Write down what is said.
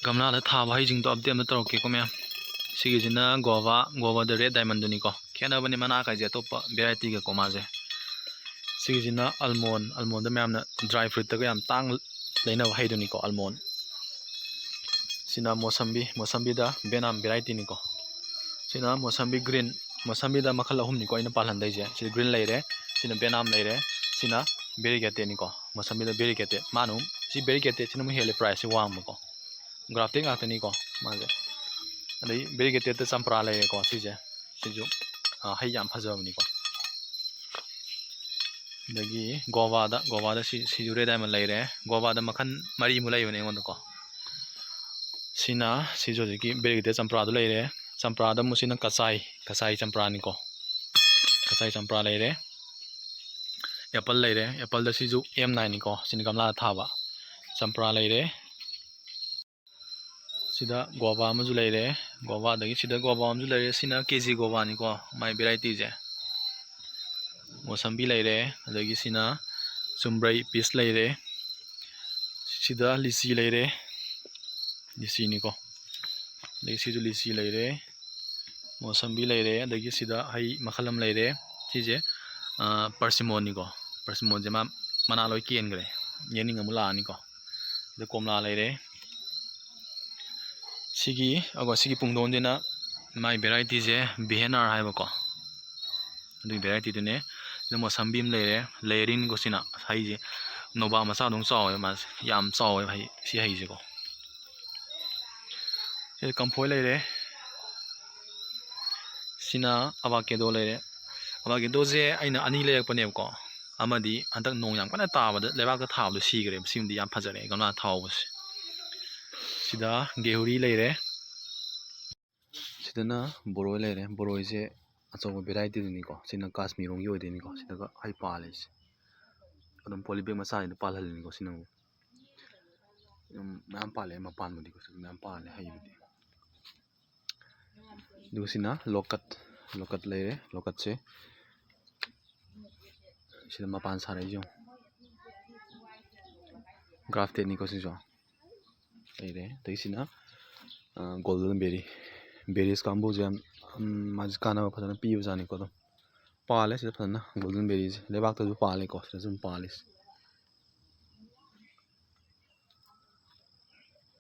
ꯒꯝꯂꯥꯗ ꯊꯥꯕ ꯍꯩꯁꯤꯡꯗꯣ ꯑꯞꯗꯦꯠ ꯑꯃ ꯇꯧꯔꯛꯀꯦꯀꯣ ꯃꯌꯥꯝ ꯁꯤꯒꯤꯁꯤꯅ ꯒꯣꯚꯥꯗ ꯔꯦꯠ ꯗꯥꯏꯃꯟꯗꯨꯅꯤꯀꯣ ꯈꯦꯠꯅꯕꯅꯤ ꯃꯅꯥ ꯀꯥꯏꯁꯦ ꯑꯇꯣꯞꯄ ꯚꯦꯔꯥꯏꯇꯤꯒꯀꯣ ꯃꯥꯁꯦ ꯁꯤꯒꯤꯁꯤꯅ ꯑꯜꯃꯣꯟꯗ ꯃꯌꯥꯝꯅ ꯗ꯭ꯔꯥꯏ ꯐ꯭ꯔꯨꯏꯠꯇꯒ ꯌꯥꯝ ꯇꯥꯡꯅ ꯂꯩꯅꯕ ꯍꯩꯗꯨꯅꯤꯀꯣ almond sina mosambi benam variety ni ko sina mosambi green mosambi da makal ahum ni ko ina palhan dai je si green leire sina benam leire sina variegated ni ko mosambi da variegated manu si variegated sina mu hele price wang mo ko grafting ngata ni ko ma je adai variegated ta champra leire ko si je si ju hai yam phajab ni ko dagi gova da si jure da man leire gova da makhan mari mu lai bane ngon ko sina si jo ki berigite champra do leire champra da musina kasai champra ni ko kasai champra leire apple da si ju m9 ni ko sin gamla thaba champra leire sida guava ma ju leire guava da gi sida guava ma ju leire sina kg guava ni ko mai variety je mosambi leire adagi sina chumbrai piece leire sida lychee leire lychee ni ko lychee ju lychee leire mosambi leire adagi sida hai makhalam leire sije persimmon ni ko persimmon je mana loi ken gre yening amula ni ko de komla leire sigi pungdon dina mai variety je bnr hai ba ko du variety dune de mosambi m leire layering ko sina hai je noba masa dong chaw ma yam chaw hai si hai je ko kamphoi leire sina avocado leire avocado je aina ani leyakpane ko amadi andak nong yam kana tabada lebak da thawdo sigre simdi yam phajare gamna thawbas sida gehuri leire sidana boroi leire boroi je achoba variety ni ko sina kashmir rong yoi ni ko sida ga hai palis adum polybag ma sai palhal ni ko sina mam pale ma pan mudi ko mam pale hai mudi dusina lokat leire lokat se sida mapan sare jo grafted ni ko si jo leire taisina golden berries kambo jam majkana phadana pi bajani ko pale sida phadana golden berries lebak ta ju pale ko sida jum palis